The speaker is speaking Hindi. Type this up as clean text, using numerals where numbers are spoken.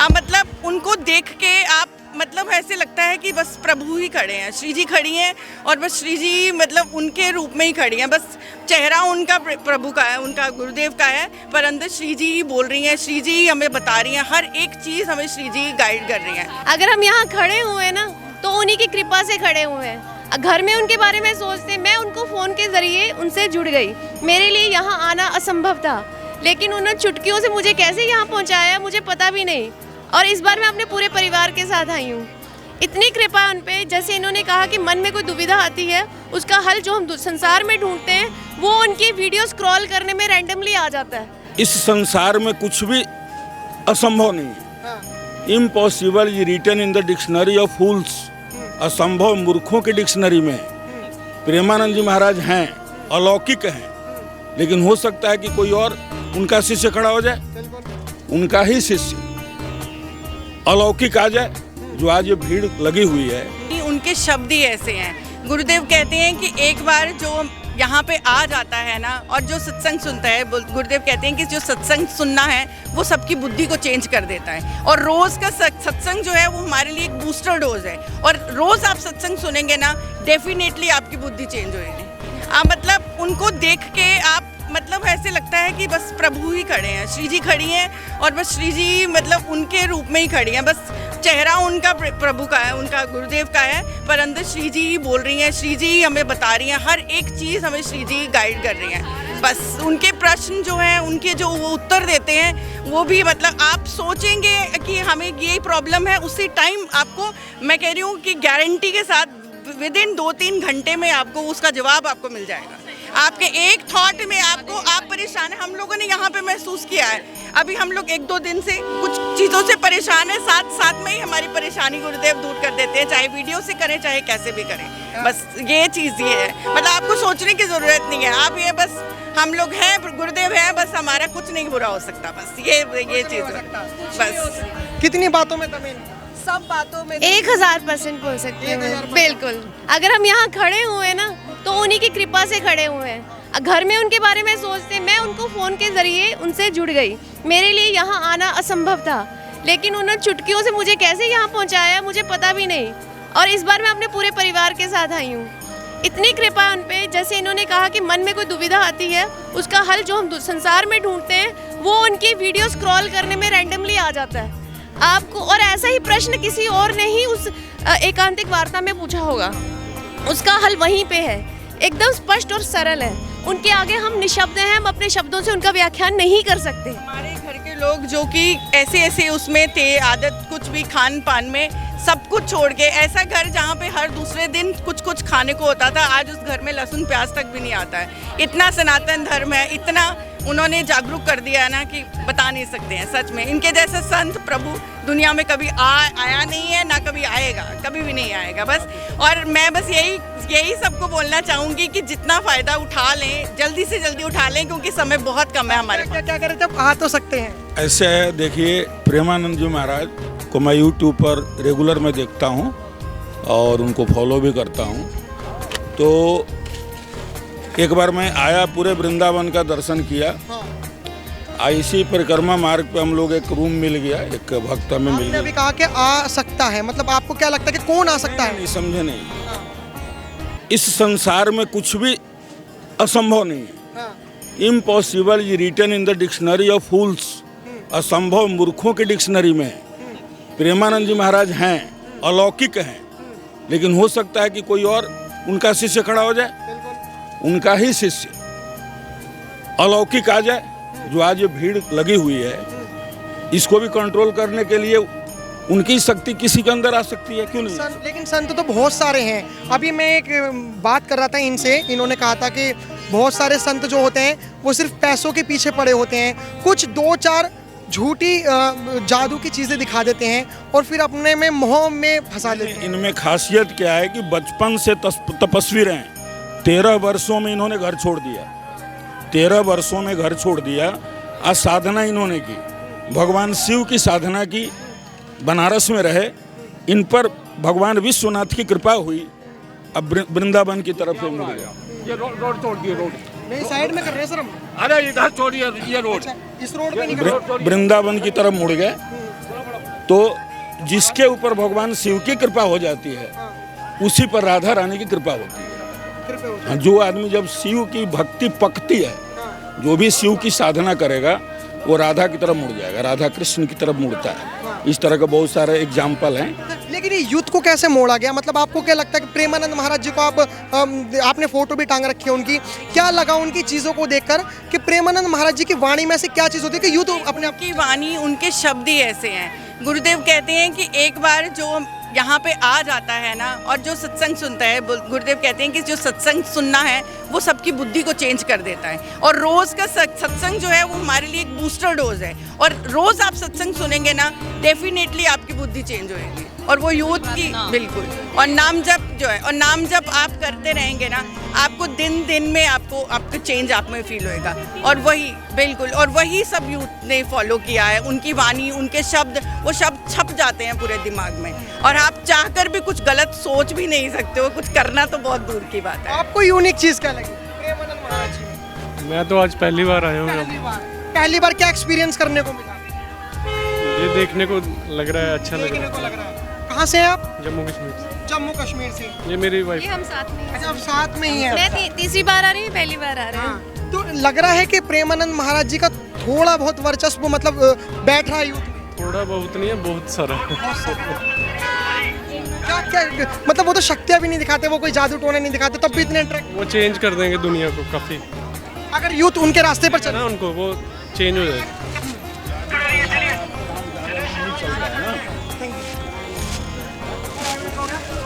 मतलब उनको देख के आप मतलब ऐसे लगता है कि बस प्रभु ही खड़े हैं, श्री जी खड़ी हैं और बस श्री जी मतलब उनके रूप में ही खड़ी हैं। बस चेहरा उनका प्रभु का है, उनका गुरुदेव का है, पर अंदर श्री जी ही बोल रही हैं, श्री जी ही हमें बता रही हैं, हर एक चीज़ हमें श्री जी गाइड कर रही हैं। अगर हम यहाँ खड़े हुए हैं ना तो उन्हीं की कृपा से खड़े हुए हैं। घर में उनके बारे में सोचते, मैं उनको फ़ोन के ज़रिए उनसे जुड़ गई। मेरे लिए यहाँ आना असंभव था, लेकिन उन्होंने चुटकियों से मुझे कैसे यहाँ पहुँचाया मुझे पता भी नहीं। और इस बार मैं अपने पूरे परिवार के साथ आई हूँ। इतनी कृपा उन पे, जैसे इन्होंने कहा कि मन में कोई दुविधा आती है उसका हल जो हम संसार में ढूंढते हैं वो उनकी वीडियो स्क्रॉल करने में रैंडमली आ जाता है। इस संसार में कुछ भी असंभव नहीं है। Impossible is written in the dictionary of fools. असंभव मूर्खों की डिक्शनरी में प्रेमानंद जी महाराज हैं, अलौकिक हैं, लेकिन हो सकता है कि कोई और उनका शिष्य खड़ा हो जाए, उनका ही शिष्य अलौकिक आ जाए, जो आज ये भीड़ लगी हुई है। उनके शब्द ही ऐसे हैं। गुरुदेव कहते हैं कि एक बार जो यहाँ पे आ जाता है ना और जो सत्संग सुनता है, गुरुदेव कहते हैं कि जो सत्संग सुनना है वो सबकी बुद्धि को चेंज कर देता है। और रोज़ का सत्संग जो है वो हमारे लिए एक बूस्टर डोज है, और रोज़ आप सत्संग सुनेंगे ना डेफिनेटली आपकी बुद्धि चेंज होएगी। मतलब उनको देख के आप मतलब ऐसे लगता है कि बस प्रभु ही खड़े हैं, श्री जी खड़ी हैं और बस श्री जी मतलब उनके रूप में ही खड़ी हैं। बस चेहरा उनका प्रभु का है, उनका गुरुदेव का है, पर अंदर श्री जी ही बोल रही हैं, श्री जी ही हमें बता रही हैं, हर एक चीज़ हमें श्री जी गाइड कर रही हैं। बस उनके प्रश्न जो हैं, उनके जो वो उत्तर देते हैं वो भी मतलब आप सोचेंगे कि हमें यही प्रॉब्लम है, उसी टाइम आपको मैं कह रही हूँ कि गारंटी के साथ विद इन 2-3 घंटे में आपको उसका जवाब आपको मिल जाएगा। आपके एक थॉट में आपको आप परेशान है। हम लोगों ने यहाँ पे महसूस किया है, अभी हम लोग 1-2 दिन से कुछ चीज़ों से परेशान है, साथ में ही हमारी परेशानी गुरुदेव दूर कर देते हैं, चाहे वीडियो से करें चाहे कैसे भी करें। बस ये चीज़ ये है, मतलब आपको सोचने की ज़रूरत नहीं है। आप ये बस हम लोग हैं, गुरुदेव हैं, बस हमारा कुछ नहीं बुरा हो सकता। बस ये चीज़ बस। कितनी बातों में तमीन? सब बातों में 1000% बोल सकते हैं। बिल्कुल, अगर हम यहाँ खड़े हुए हैं ना तो उन्हीं की कृपा से खड़े हुए हैं। घर में उनके बारे में सोचते, मैं उनको फ़ोन के ज़रिए उनसे जुड़ गई। मेरे लिए यहाँ आना असंभव था, लेकिन उन्होंने चुटकियों से मुझे कैसे यहाँ पहुँचाया मुझे पता भी नहीं। और इस बार मैं अपने पूरे परिवार के साथ आई हूँ। इतनी कृपा उन पे, जैसे इन्होंने कहा कि मन में कोई दुविधा आती है उसका हल जो हम संसार में ढूंढते हैं वो उनकी वीडियो स्क्रॉल करने में रैंडमली आ जाता है आपको। और ऐसा ही प्रश्न किसी और ने ही उस एकांतिक वार्ता में पूछा होगा, उसका हल वहीं पे है, एकदम स्पष्ट और सरल है। उनके आगे हम निशब्द हैं, हम अपने शब्दों से उनका व्याख्यान नहीं कर सकते। हमारे घर के लोग जो कि ऐसे उसमें थे, आदत कुछ भी खान पान में सब कुछ छोड़ के, ऐसा घर जहाँ पे हर दूसरे दिन कुछ खाने को होता था, आज उस घर में लहसुन प्याज तक भी नहीं आता है। इतना सनातन धर्म है, इतना उन्होंने जागरूक कर दिया है ना कि बता नहीं सकते हैं। सच में इनके जैसे संत प्रभु दुनिया में कभी आया नहीं है, ना कभी आएगा, कभी भी नहीं आएगा। बस और मैं बस यही सबको बोलना चाहूँगी कि जितना फ़ायदा उठा लें, जल्दी से जल्दी उठा लें, क्योंकि समय बहुत कम है हमारे पास। क्या करें जब आ तो सकते हैं? ऐसे है, देखिए प्रेमानंद जी महाराज को मैं यूट्यूब पर रेगुलर में देखता हूँ और उनको फॉलो भी करता हूँ। तो एक बार मैं आया, पूरे वृंदावन का दर्शन किया। इसी परिक्रमा मार्ग पे हम लोग एक रूम मिल गया, एक भक्त हमें मिल गया। अभी कहा कि आ सकता है, मतलब आपको क्या लगता है कि कौन आ सकता है? नहीं समझे नहीं। इस संसार में कुछ भी असंभव नहीं है। Impossible is written in the dictionary of fools. असंभव मूर्खों की डिक्शनरी में प्रेमानंद जी महाराज हैं, अलौकिक हैं, लेकिन हो सकता है कि कोई और उनका शिष्य खड़ा हो जाए, उनका ही शिष्य अलौकिक आ जाए, जो आज ये भीड़ लगी हुई है। इसको भी कंट्रोल करने के लिए उनकी शक्ति किसी के अंदर आ सकती है, क्यों नहीं? लेकिन संत तो बहुत सारे हैं। अभी मैं एक बात कर रहा था इनसे, इन्होंने कहा था कि बहुत सारे संत जो होते हैं वो सिर्फ पैसों के पीछे पड़े होते हैं, कुछ 2-4 झूठी जादू की चीज़ें दिखा देते हैं और फिर अपने में मोह में फंसा लेते हैं। इनमें खासियत क्या है कि बचपन से तपस्वी रहे। 13 वर्षों में इन्होंने घर छोड़ दिया, 13 वर्षों में घर छोड़ दिया। आज साधना इन्होंने की, भगवान शिव की साधना की, बनारस में रहे। इन पर भगवान विश्वनाथ की कृपा हुई, अब वृंदावन की तरफ से मुड़ गया। ये रोड तोड़ दिए, रोड नहीं साइड में कर रहे हैं सर हम। अरे इधर छोड़िए, ये रोड इस रोड पे नहीं कर रहे। वृंदावन की तरफ मुड़ गए। तो जिसके ऊपर भगवान शिव की कृपा हो जाती है उसी पर राधा रानी की कृपा होती है। हाँ, जो आदमी जब शिव की भक्ति पकती है, जो भी शिव की साधना करेगा वो राधा की तरफ मुड़ जाएगा, राधा कृष्ण की तरफ मुड़ता है। इस तरह के बहुत सारे एग्जाम्पल हैं। लेकिन ये यूथ को कैसे मोड़ा गया? मतलब आपको क्या लगता है कि प्रेमानंद महाराज जी को आपने फोटो भी टांग रखी है उनकी, क्या लगा उनकी चीज़ों को देखकर कि प्रेमानंद महाराज जी की वाणी में से क्या चीज़ होती है कि यूथ अपने आप की वाणी, उनके शब्द ही ऐसे हैं। गुरुदेव कहते हैं कि एक बार जो यहाँ पे आ जाता है ना और जो सत्संग सुनता है, गुरुदेव कहते हैं कि जो सत्संग सुनना है वो सबकी बुद्धि को चेंज कर देता है। और रोज़ का सत्संग जो है वो हमारे लिए एक बूस्टर डोज है, और रोज़ आप सत्संग सुनेंगे ना डेफिनेटली आपकी बुद्धि चेंज होएगी। और वो यूथ की बिल्कुल, और नाम जप जो है, और नाम जप आप करते रहेंगे ना, आपको दिन दिन में आपको चेंज आप में फील होएगा। और वही बिल्कुल, और वही सब यूथ ने फॉलो किया है। उनकी वाणी, उनके शब्द, वो शब्द छप जाते हैं पूरे दिमाग में, और आप चाहकर भी कुछ गलत सोच भी नहीं सकते हो, कुछ करना तो बहुत दूर की बात है। आपको यूनिक चीज़ क्या लगी प्रेमानंद महाराज जी में? मैं तो आज पहली बार आया हूँ। पहली बार क्या एक्सपीरियंस करने को मिला? ये देखने को लग रहा है, अच्छा लग देखने रहा को लग रहा है। कहाँ से हैं आप? है। जम्मू कश्मीर से। जम्मू कश्मीर से। ये मेरी वाइफ। ये हम साथ में हैं। अच्छा, आप साथ में ही हैं। मैं तीसरी बार आ रही हूँ, पहली बार आ रहे हैं। हाँ, तो लग रहा है कि प्रेमानंद महाराज जी का थोड़ा बहुत वर्चस्व मतलब बैठ रहा है यूथ में। थोड़ा बहुत नहीं है, बहुत सारा। क्या क्या मतलब वो तो शक्तियाँ भी नहीं दिखाते, वो कोई जादू टोना नहीं दिखाते, तब भी इतने अट्रैक्ट। वो चेंज कर देंगे दुनिया को काफ़ी। अगर यूथ उनके रास्ते पर चले ना उनको वो चेंज हो जाएगी।